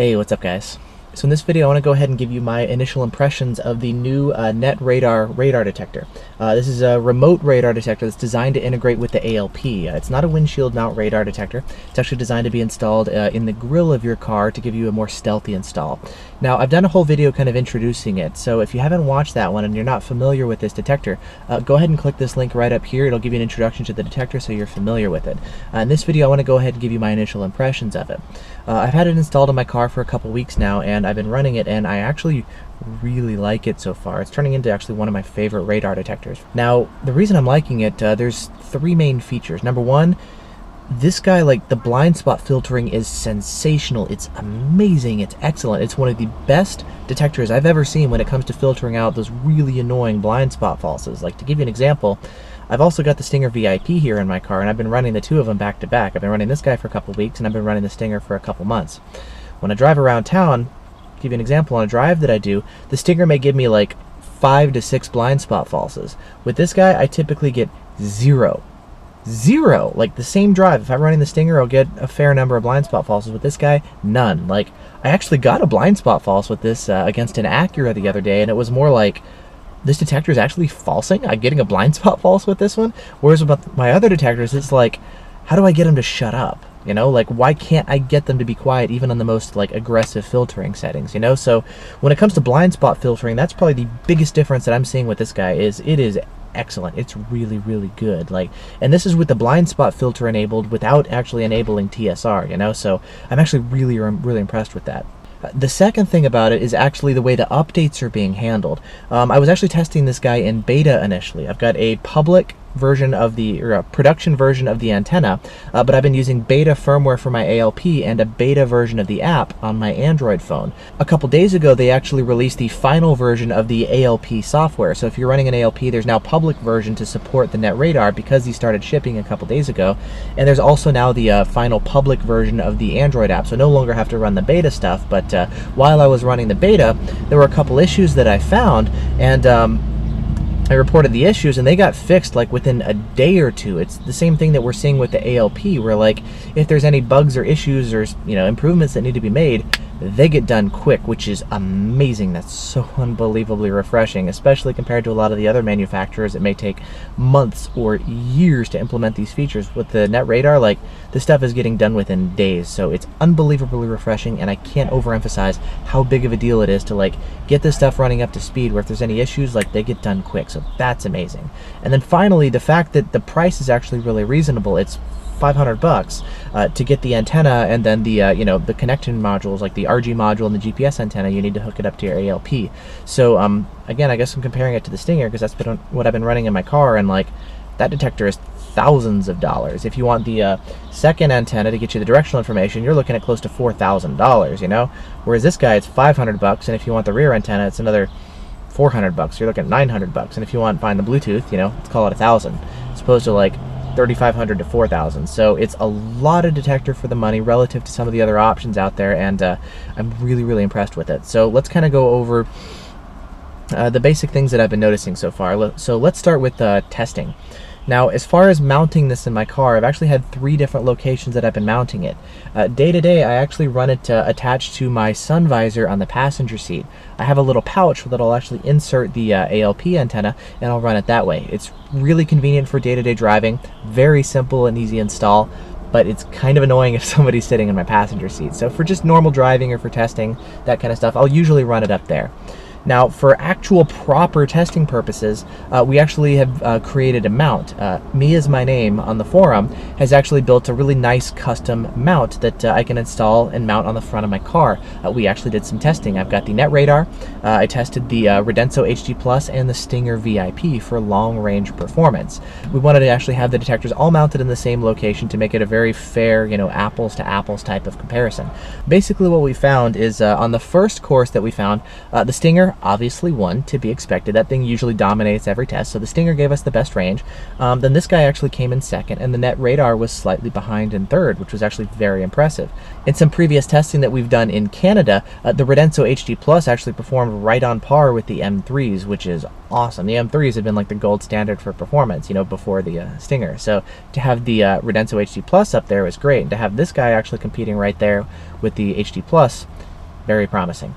Hey, what's up guys? So in this video I want to go ahead and give you my initial impressions of the new Net Radar detector. This is a remote radar detector that's designed to integrate with the ALP. It's not a windshield mount radar detector. It's actually designed to be installed in the grille of your car to give you a more stealthy install. Now I've done a whole video kind of introducing it, so if you haven't watched that one and you're not familiar with this detector, go ahead and click this link right up here. It'll give you an introduction to the detector so you're familiar with it. In this video I want to go ahead and give you my initial impressions of it. I've had it installed in my car for a couple weeks now, and I've been running it, and I actually really like it so far. It's turning into actually one of my favorite radar detectors. Now, the reason I'm liking it, there's three main features. Number one, this guy, like, the blind spot filtering is sensational. It's amazing. It's excellent. It's one of the best detectors I've ever seen when it comes to filtering out those really annoying blind spot falses. Like, to give you an example, I've also got the Stinger VIP here in my car, and I've been running the two of them back to back. I've been running this guy for a couple weeks, and I've been running the Stinger for a couple months. When I drive around town, to give you an example, on a drive that I do, the Stinger may give me like 5 to 6 blind spot falses. With this guy, I typically get zero. Like, the same drive, if I'm running the Stinger, I'll get a fair number of blind spot falses. With this guy, none. Like, I actually got a blind spot false with this against an Acura the other day, and it was more like, this detector is actually falsing. I'm getting a blind spot false with this one. Whereas with my other detectors, it's like, how do I get them to shut up? You know, like, why can't I get them to be quiet even on the most, like, aggressive filtering settings, you know? So when it comes to blind spot filtering, that's probably the biggest difference that I'm seeing with this guy. Is it is excellent. It's really, really good. Like, and this is with the blind spot filter enabled without actually enabling TSR, you know? So I'm actually really impressed with that. The second thing about it is actually the way the updates are being handled. I was actually testing this guy in beta initially. I've got a public version of the, or a production version of the antenna, but I've been using beta firmware for my ALP and a beta version of the app on my Android phone. A couple days ago, they actually released the final version of the ALP software. So if you're running an ALP, there's now public version to support the Net Radar because these started shipping a couple days ago. And there's also now the final public version of the Android app. So no longer have to run the beta stuff. But while I was running the beta, there were a couple issues that I found, and I reported the issues, and they got fixed like within a day or two. It's the same thing that we're seeing with the ALP, where, like, if there's any bugs or issues or, you know, improvements that need to be made, they get done quick, which is amazing. That's so unbelievably refreshing, especially compared to a lot of the other manufacturers. It may take months or years to implement these features. With the Net Radar, like, this stuff is getting done within days, so it's unbelievably refreshing, and I can't overemphasize how big of a deal it is to, like, get this stuff running up to speed, where if there's any issues, like, they get done quick. So that's amazing. And then finally, the fact that the price is actually really reasonable. It's $500 to get the antenna, and then the you know, the connection modules like the RG module and the GPS antenna. You need to hook it up to your ALP. So again, I guess I'm comparing it to the Stinger because that's been what I've been running in my car, and like, that detector is thousands of dollars. If you want the second antenna to get you the directional information, you're looking at close to $4,000, you know, whereas this guy, it's $500, and if you want the rear antenna, it's another $400. You're looking at $900, and if you want to find the Bluetooth, you know, let's call it $1,000, as opposed to like $3,500 to $4,000. So it's a lot of detector for the money relative to some of the other options out there, and I'm really impressed with it. So let's kind of go over the basic things that I've been noticing so far. So let's start with testing. Now, as far as mounting this in my car, I've actually had 3 different locations that I've been mounting it. Day to day, I actually run it attached to my sun visor on the passenger seat. I have a little pouch that I'll actually insert the ALP antenna, and I'll run it that way. It's really convenient for day-to-day driving, very simple and easy install, but it's kind of annoying if somebody's sitting in my passenger seat. So for just normal driving or for testing, that kind of stuff, I'll usually run it up there. Now, for actual proper testing purposes, we actually have created a mount. Me Is My Name on the forum has actually built a really nice custom mount that I can install and mount on the front of my car. We actually did some testing. I've got the Net Radar, I tested the Redenso HD Plus and the Stinger VIP for long-range performance. We wanted to actually have the detectors all mounted in the same location to make it a very fair, you know, apples to apples type of comparison. Basically what we found is on the first course that we found, the Stinger obviously won, to be expected. That thing usually dominates every test, so the Stinger gave us the best range. Then this guy actually came in second, and the Net Radar was slightly behind in third, which was actually very impressive. In some previous testing that we've done in Canada, the Redenso HD Plus actually performed right on par with the M3s, which is awesome. The M3s have been like the gold standard for performance, you know, before the Stinger. So to have the Redenso HD Plus up there was great, and to have this guy actually competing right there with the HD Plus Very promising.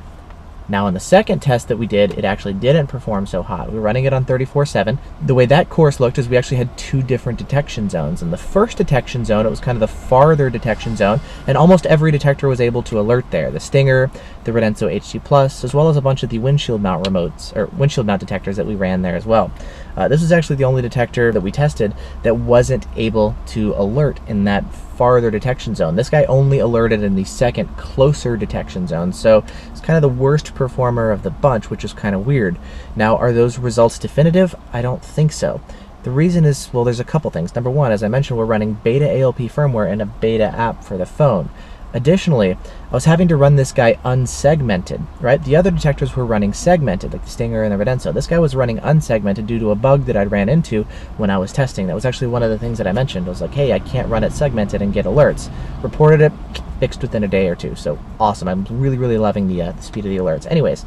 Now in the second test that we did, it actually didn't perform so hot. We were running it on 34.7. The way that course looked is we actually had 2 different detection zones. In the first detection zone, it was kind of the farther detection zone, and almost every detector was able to alert there. The Stinger, the Redenso HT+, as well as a bunch of the windshield mount remotes, or windshield mount detectors that we ran there as well. This was actually the only detector that we tested that wasn't able to alert in that farther detection zone. This guy only alerted in the second closer detection zone, so it's kind of the worst performer of the bunch, which is kind of weird. Now, are those results definitive? I don't think so. The reason is, well, there's a couple things. Number one, as I mentioned, we're running beta ALP firmware and a beta app for the phone. Additionally, I was having to run this guy unsegmented, right? The other detectors were running segmented, like the Stinger and the Redenso. This guy was running unsegmented due to a bug that I ran into when I was testing. That was actually one of the things that I mentioned. I was like, hey, I can't run it segmented and get alerts. Reported it, fixed within a day or two. So awesome. I'm really, really loving the speed of the alerts. Anyways,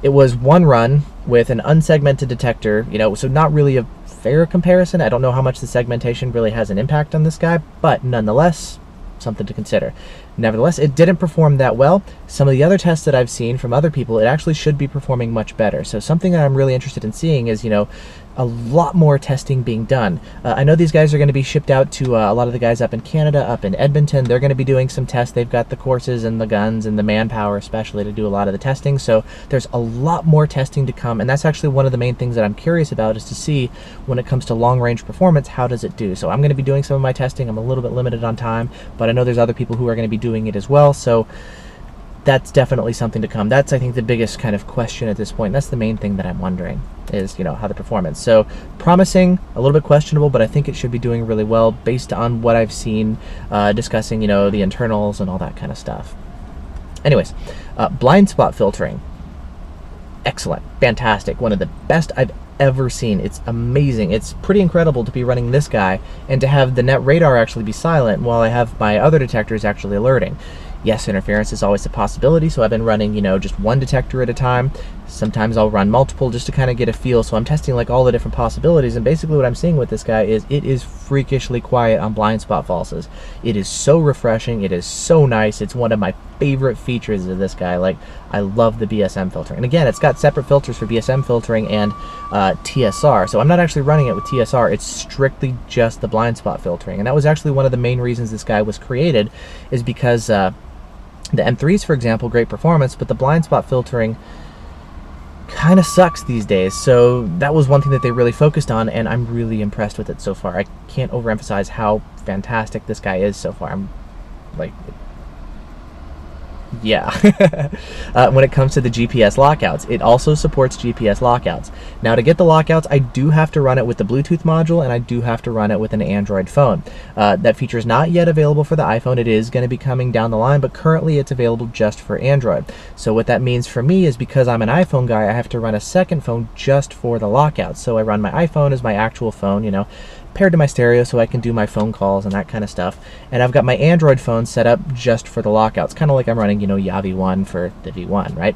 it was one run with an unsegmented detector, so not really a fair comparison. I don't know how much the segmentation really has an impact on this guy, but nonetheless, something to consider. Nevertheless, it didn't perform that well. Some of the other tests that I've seen from other people, it actually should be performing much better. So something that I'm really interested in seeing is, a lot more testing being done. I know these guys are going to be shipped out to a lot of the guys up in Canada, up in Edmonton. They're going to be doing some tests. They've got the courses and the guns and the manpower especially to do a lot of the testing. So there's a lot more testing to come, and that's actually one of the main things that I'm curious about, is to see when it comes to long-range performance, how does it do? So I'm going to be doing some of my testing. I'm a little bit limited on time, but I know there's other people who are going to be doing it as well. So that's definitely something to come. That's, I think, the biggest kind of question at this point. That's the main thing that I'm wondering is, how the performance. So promising, a little bit questionable, but I think it should be doing really well based on what I've seen discussing, the internals and all that kind of stuff. Anyways, blind spot filtering. Excellent. Fantastic. One of the best I've ever seen. It's amazing. It's pretty incredible to be running this guy and to have the net radar actually be silent while I have my other detectors actually alerting. Yes, interference is always a possibility, so I've been running, just one detector at a time. Sometimes I'll run multiple just to kind of get a feel, so I'm testing like all the different possibilities, and basically what I'm seeing with this guy is it is freakishly quiet on blind spot falses. It is so refreshing. It is so nice. It's one of my favorite features of this guy. Like, I love the BSM filtering. And again, it's got separate filters for BSM filtering and TSR, so I'm not actually running it with TSR. It's strictly just the blind spot filtering, and that was actually one of the main reasons this guy was created, is because the M3s, for example, great performance, but the blind spot filtering kind of sucks these days. So that was one thing that they really focused on, and I'm really impressed with it so far. I can't overemphasize how fantastic this guy is so far. I'm like, yeah. When it comes to the GPS lockouts, it also supports GPS lockouts. Now, to get the lockouts, I do have to run it with the Bluetooth module, and I do have to run it with an Android phone. That feature is not yet available for the iPhone. It is going to be coming down the line, but currently it's available just for Android. So what that means for me is, because I'm an iPhone guy, I have to run a second phone just for the lockouts. So I run my iPhone as my actual phone, paired to my stereo, so I can do my phone calls and that kind of stuff. And I've got my Android phone set up just for the lockouts, kind of like I'm running, Yavi 1 for the V1, right?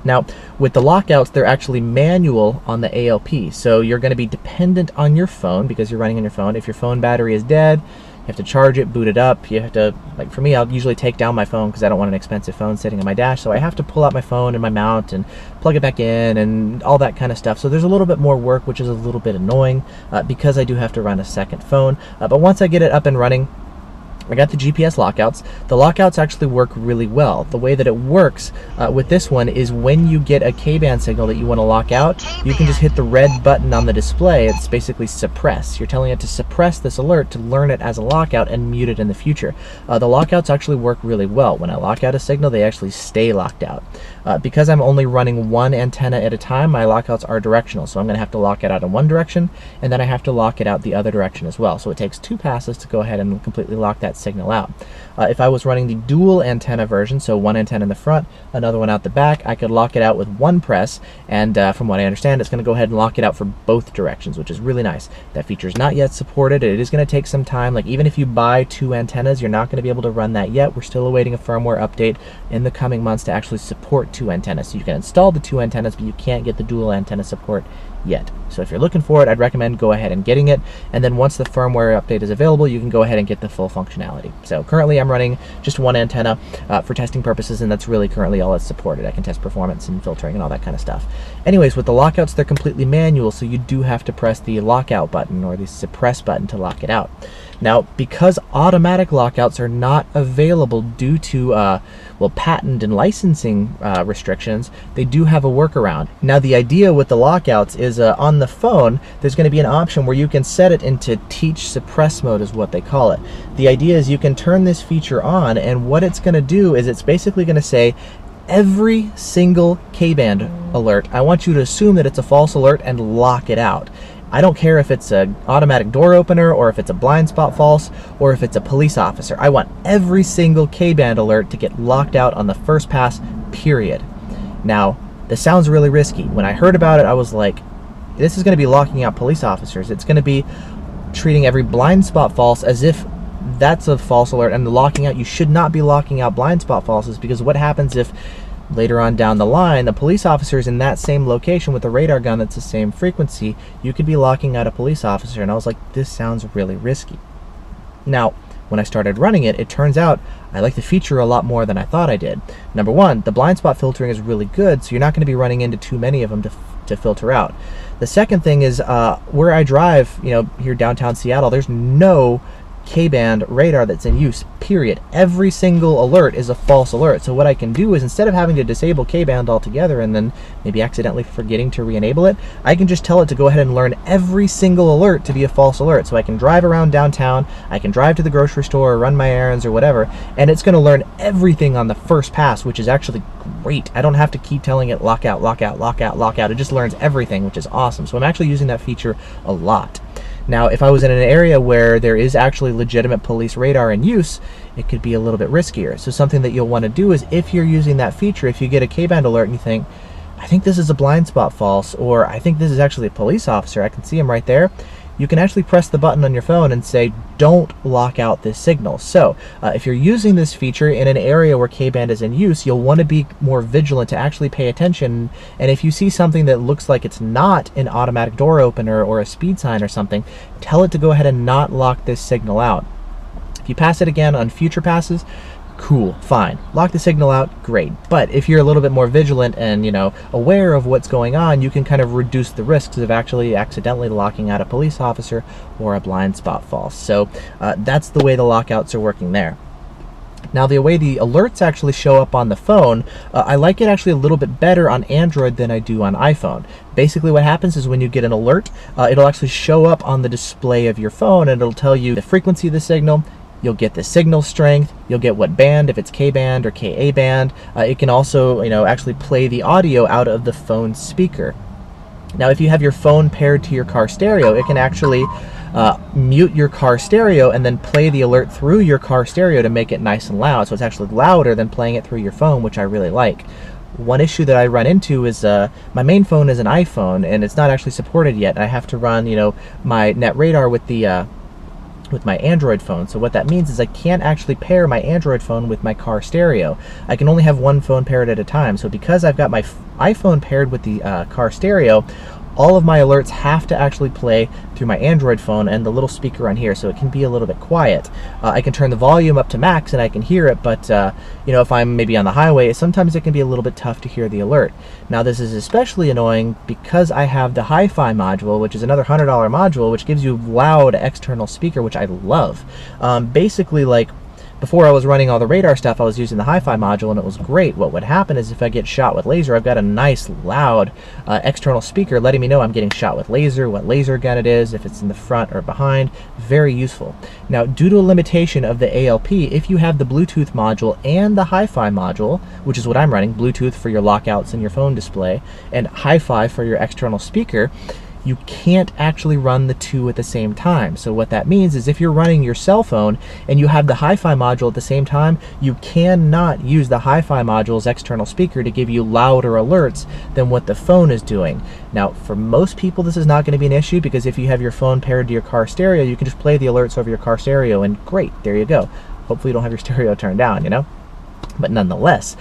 Now, with the lockouts, they're actually manual on the ALP, so you're going to be dependent on your phone because you're running on your phone. If your phone battery is dead, you have to charge it, boot it up. You have to, like for me, I'll usually take down my phone because I don't want an expensive phone sitting on my dash, so I have to pull out my phone and my mount and plug it back in and all that kind of stuff. So there's a little bit more work, which is a little bit annoying because I do have to run a second phone. But once I get it up and running, I got the GPS lockouts. The lockouts actually work really well. The way that it works with this one is when you get a K-band signal that you want to lock out, you can just hit the red button on the display. It's basically suppress. You're telling it to suppress this alert to learn it as a lockout and mute it in the future. The lockouts actually work really well. When I lock out a signal, they actually stay locked out. Because I'm only running one antenna at a time, my lockouts are directional. So I'm going to have to lock it out in one direction, and then I have to lock it out the other direction as well. So it takes 2 passes to go ahead and completely lock that signal out. If I was running the dual antenna version, so one antenna in the front, another one out the back, I could lock it out with one press, and from what I understand, it's going to go ahead and lock it out for both directions, which is really nice. That feature is not yet supported. It is going to take some time. Like, even if you buy 2 antennas, you're not going to be able to run that yet. We're still awaiting a firmware update in the coming months to actually support 2 antennas. So you can install the 2 antennas, but you can't get the dual antenna support yet. So if you're looking for it, I'd recommend go ahead and getting it, and then once the firmware update is available, you can go ahead and get the full functionality. So currently I'm running just one antenna for testing purposes, and that's really currently all that's supported. I can test performance and filtering and all that kind of stuff. Anyways, with the lockouts, they're completely manual, so you do have to press the lockout button or the suppress button to lock it out. Now, because automatic lockouts are not available due to well, patent and licensing restrictions, they do have a workaround. Now, the idea with the lockouts is on the phone, there's going to be an option where you can set it into teach suppress mode is what they call it. The idea is you can turn this feature on, and what it's going to do is it's basically going to say, every single K-band alert, I want you to assume that it's a false alert and lock it out. I don't care if it's an automatic door opener or if it's a blind spot false or if it's a police officer. I want every single K-band alert to get locked out on the first pass, period. Now, this sounds really risky. When I heard about it, I was like, this is going to be locking out police officers. It's going to be treating every blind spot false as if that's a false alert, and the locking out, you should not be locking out blind spot falses, because what happens if later on down the line, the police officer is in that same location with a radar gun that's the same frequency, you could be locking out a police officer. And I was like, this sounds really risky. Now, when I started running it, it turns out I like the feature a lot more than I thought I did. Number one, the blind spot filtering is really good, so you're not going to be running into too many of them to filter out. The second thing is where I drive, here downtown Seattle, there's no K-band radar that's in use, period. Every single alert is a false alert. So what I can do is, instead of having to disable K-band altogether and then maybe accidentally forgetting to re-enable it, I can just tell it to go ahead and learn every single alert to be a false alert. So I can drive around downtown, I can drive to the grocery store or run my errands or whatever, and it's going to learn everything on the first pass, which is actually great. I don't have to keep telling it lock out, lock out, lock out, lock out. It just learns everything, which is awesome. So I'm actually using that feature a lot. Now, if I was in an area where there is actually legitimate police radar in use, it could be a little bit riskier. So something that you'll want to do is, if you're using that feature, if you get a K-band alert and you think, I think this is a blind spot false, or I think this is actually a police officer, I can see him right there, you can actually press the button on your phone and say, don't lock out this signal. So if you're using this feature in an area where K-band is in use, you'll want to be more vigilant to actually pay attention. And if you see something that looks like it's not an automatic door opener or a speed sign or something, tell it to go ahead and not lock this signal out. If you pass it again on future passes, cool, fine. Lock the signal out, great. But if you're a little bit more vigilant and, aware of what's going on, you can kind of reduce the risks of actually accidentally locking out a police officer or a blind spot false. So that's the way the lockouts are working there. Now, the way the alerts actually show up on the phone, I like it actually a little bit better on Android than I do on iPhone. Basically what happens is when you get an alert, it'll actually show up on the display of your phone, and it'll tell you the frequency of the signal. You'll get the signal strength, you'll get what band, if it's K-band or Ka band. It can also, actually play the audio out of the phone speaker. Now, if you have your phone paired to your car stereo, it can actually mute your car stereo and then play the alert through your car stereo to make it nice and loud. So it's actually louder than playing it through your phone, which I really like. One issue that I run into is my main phone is an iPhone, and it's not actually supported yet. I have to run, my net radar with my Android phone. So what that means is I can't actually pair my Android phone with my car stereo. I can only have one phone paired at a time. So because I've got my iPhone paired with the car stereo, all of my alerts have to actually play through my Android phone and the little speaker on here, so it can be a little bit quiet. I can turn the volume up to max and I can hear it, but if I'm maybe on the highway, sometimes it can be a little bit tough to hear the alert. Now, this is especially annoying because I have the hi-fi module, which is another $100 module, which gives you loud external speaker, which I love. Basically, before I was running all the radar stuff, I was using the hi-fi module, and it was great. What would happen is if I get shot with laser, I've got a nice loud external speaker letting me know I'm getting shot with laser, what laser gun it is, if it's in the front or behind. Very useful. Now, due to a limitation of the ALP, if you have the Bluetooth module and the hi-fi module, which is what I'm running, Bluetooth for your lockouts and your phone display, and hi-fi for your external speaker, you can't actually run the two at the same time. So what that means is if you're running your cell phone and you have the hi-fi module at the same time, you cannot use the hi-fi module's external speaker to give you louder alerts than what the phone is doing. Now, for most people, this is not going to be an issue, because if you have your phone paired to your car stereo, you can just play the alerts over your car stereo, and great, there you go. Hopefully you don't have your stereo turned down, But nonetheless,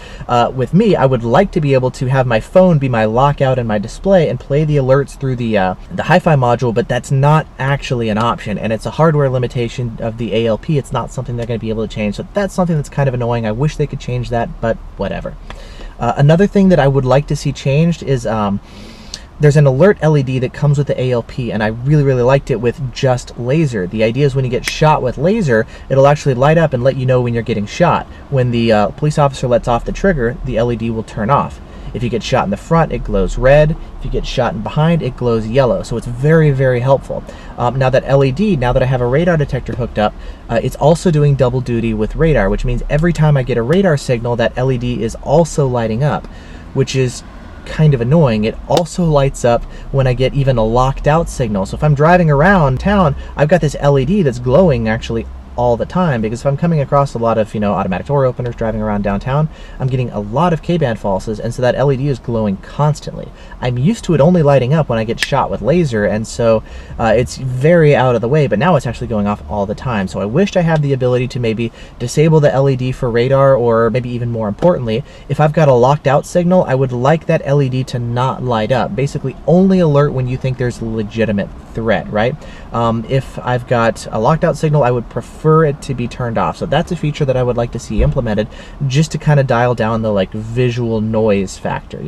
with me, I would like to be able to have my phone be my lockout and my display and play the alerts through the hi-fi module, but that's not actually an option, and it's a hardware limitation of the ALP. It's not something they're going to be able to change, so that's something that's kind of annoying. I wish they could change that, but whatever. Another thing that I would like to see changed is there's an alert LED that comes with the ALP, and I really, really liked it with just laser. The idea is when you get shot with laser, it'll actually light up and let you know when you're getting shot. When the police officer lets off the trigger, the LED will turn off. If you get shot in the front, it glows red. If you get shot in behind, it glows yellow. So it's very, very helpful. Now that LED, now that I have a radar detector hooked up, it's also doing double duty with radar, which means every time I get a radar signal, that LED is also lighting up, which is kind of annoying. It also lights up when I get even a locked out signal. So if I'm driving around town, I've got this LED that's glowing actually all the time, because if I'm coming across a lot of, automatic door openers driving around downtown, I'm getting a lot of K-band falses, and so that LED is glowing constantly. I'm used to it only lighting up when I get shot with laser, and so it's very out of the way, but now it's actually going off all the time. So I wished I had the ability to maybe disable the LED for radar, or maybe even more importantly, if I've got a locked out signal, I would like that LED to not light up. Basically only alert when you think there's a legitimate threat, right? If I've got a locked out signal, I would prefer it to be turned off. So that's a feature that I would like to see implemented, just to kind of dial down the visual noise factor,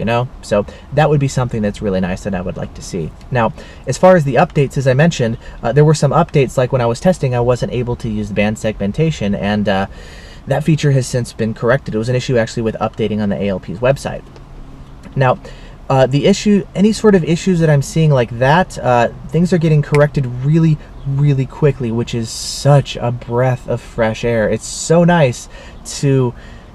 So that would be something that's really nice that I would like to see. Now, as far as the updates, as I mentioned, there were some updates, like when I was testing, I wasn't able to use band segmentation, and that feature has since been corrected. It was an issue actually with updating on the ALP's website. Now, any sort of issues that I'm seeing like that, things are getting corrected really, really quickly, which is such a breath of fresh air. It's so nice to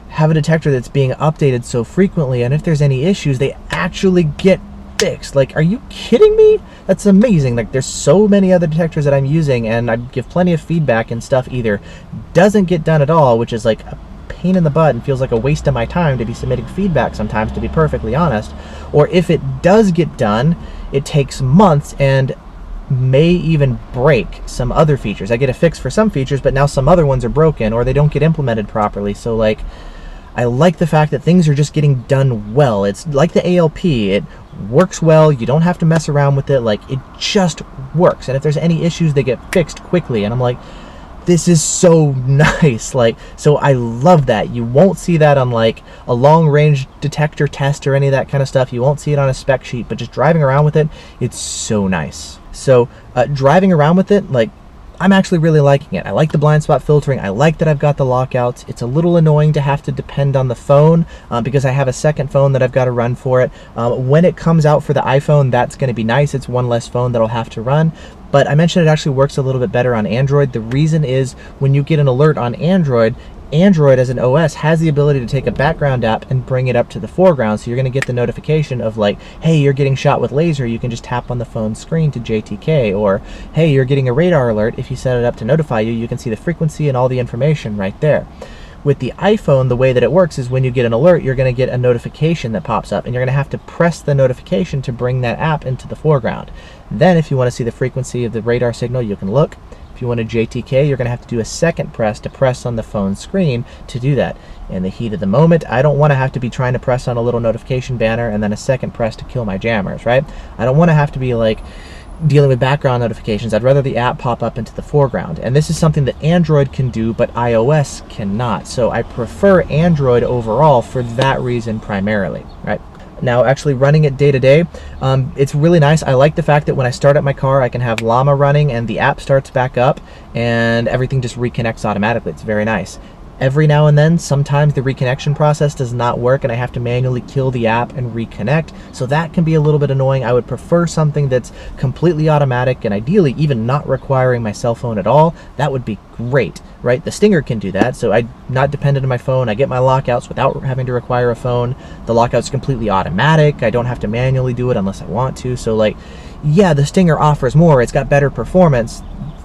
have a detector that's being updated so frequently, and if there's any issues, they actually get fixed. Are you kidding me? That's amazing. There's so many other detectors that I'm using, and I give plenty of feedback, and stuff either doesn't get done at all, which is a pain in the butt and feels like a waste of my time to be submitting feedback sometimes, to be perfectly honest. Or if it does get done, it takes months and may even break some other features. I get a fix for some features, but now some other ones are broken, or they don't get implemented properly. So I like the fact that things are just getting done well. It's like the ALP. It works well. You don't have to mess around with it. it just works. And if there's any issues, they get fixed quickly. And I'm like, this is so nice. So I love that. You won't see that on a long range detector test or any of that kind of stuff. You won't see it on a spec sheet, but just driving around with it, it's so nice. So driving around with it, I'm actually really liking it. I like the blind spot filtering. I like that I've got the lockouts. It's a little annoying to have to depend on the phone because I have a second phone that I've got to run for it. When it comes out for the iPhone, that's going to be nice. It's one less phone that I'll have to run. But I mentioned it actually works a little bit better on Android. The reason is when you get an alert on Android as an OS has the ability to take a background app and bring it up to the foreground. So you're going to get the notification of hey, you're getting shot with laser. You can just tap on the phone screen to JTK. Or, hey, you're getting a radar alert. If you set it up to notify you, you can see the frequency and all the information right there. With the iPhone, the way that it works is when you get an alert, you're going to get a notification that pops up, and you're going to have to press the notification to bring that app into the foreground. Then if you want to see the frequency of the radar signal, you can look. If you want to JTK, you're going to have to do a second press to press on the phone screen to do that. In the heat of the moment, I don't want to have to be trying to press on a little notification banner and then a second press to kill my jammers, right? I don't want to have to be dealing with background notifications. I'd rather the app pop up into the foreground. And this is something that Android can do, but iOS cannot. So I prefer Android overall for that reason primarily, right? Now, actually running it day to day, it's really nice. I like the fact that when I start up my car, I can have Llama running and the app starts back up and everything just reconnects automatically. It's very nice. Every now and then, sometimes the reconnection process does not work and I have to manually kill the app and reconnect. So that can be a little bit annoying. I would prefer something that's completely automatic and ideally even not requiring my cell phone at all. That would be great, right? The Stinger can do that, so I'm not dependent on my phone. I get my lockouts without having to require a phone. The lockout's completely automatic. I don't have to manually do it unless I want to. So yeah, the Stinger offers more. It's got better performance.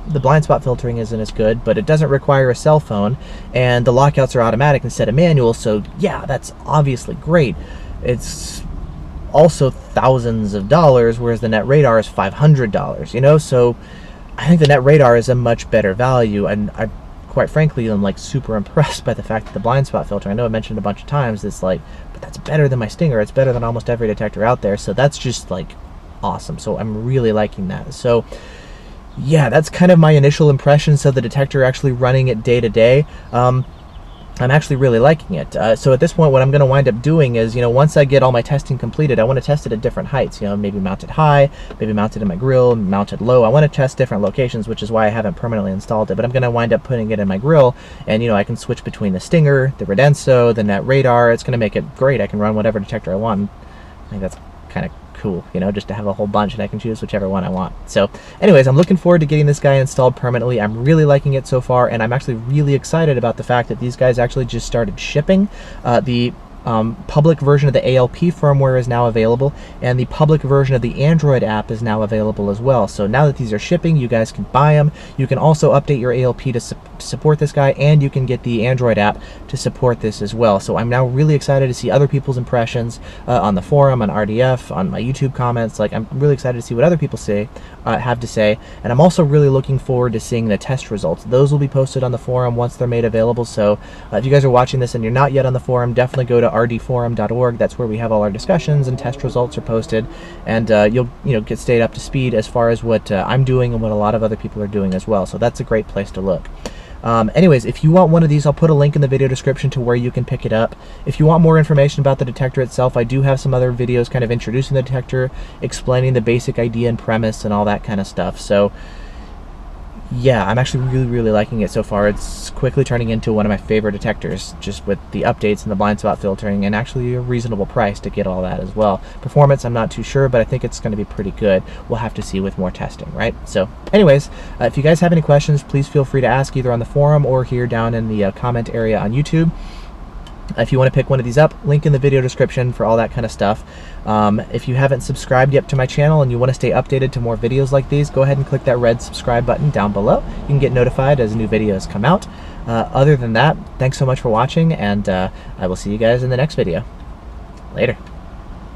The blind spot filtering isn't as good, but it doesn't require a cell phone, and the lockouts are automatic instead of manual, so yeah, that's obviously great. It's also thousands of dollars, whereas the Net Radar is $500, so I think the Net Radar is a much better value, and quite frankly, I'm like super impressed by the fact that the blind spot filter, I know I mentioned a bunch of times, it's like, but that's better than my Stinger. It's better than almost every detector out there. So that's just like awesome. So I'm really liking that. So yeah, that's kind of my initial impressions of the detector actually running it day to day. I'm actually really liking it. So at this point, what I'm going to wind up doing is, once I get all my testing completed, I want to test it at different heights. Maybe mount it high, maybe mount it in my grill, mount it low. I want to test different locations, which is why I haven't permanently installed it. But I'm going to wind up putting it in my grill, and I can switch between the Stinger, the Redenso, the Net Radar. It's going to make it great. I can run whatever detector I want. I think that's kind of cool, just to have a whole bunch and I can choose whichever one I want. So anyways, I'm looking forward to getting this guy installed permanently. I'm really liking it so far, and I'm actually really excited about the fact that these guys actually just started shipping. The public version of the ALP firmware is now available, and the public version of the Android app is now available as well. So now that these are shipping, you guys can buy them. You can also update your ALP to support this guy, and you can get the Android app to support this as well. So I'm now really excited to see other people's impressions on the forum, on RDF, on my YouTube comments. Like, I'm really excited to see what other people have to say, and I'm also really looking forward to seeing the test results. Those will be posted on the forum once they're made available. So if you guys are watching this and you're not yet on the forum, definitely go to rdforum.org. That's where we have all our discussions and test results are posted, and you'll get stayed up to speed as far as what I'm doing and what a lot of other people are doing as well. So that's a great place to look. Anyways, if you want one of these, I'll put a link in the video description to where you can pick it up. If you want more information about the detector itself, I do have some other videos kind of introducing the detector, explaining the basic idea and premise and all that kind of stuff. So yeah, I'm actually really liking it so far. It's quickly turning into one of my favorite detectors, just with the updates and the blind spot filtering, and actually a reasonable price to get all that as well. Performance, I'm not too sure, but I think it's going to be pretty good. We'll have to see with more testing, right? So anyways, if you guys have any questions, please feel free to ask either on the forum or here down in the comment area on YouTube. If you want to pick one of these up, link in the video description for all that kind of stuff. If you haven't subscribed yet to my channel and you want to stay updated to more videos like these, go ahead and click that red subscribe button down below. You can get notified as new videos come out. Other than that, thanks so much for watching, and I will see you guys in the next video. Later.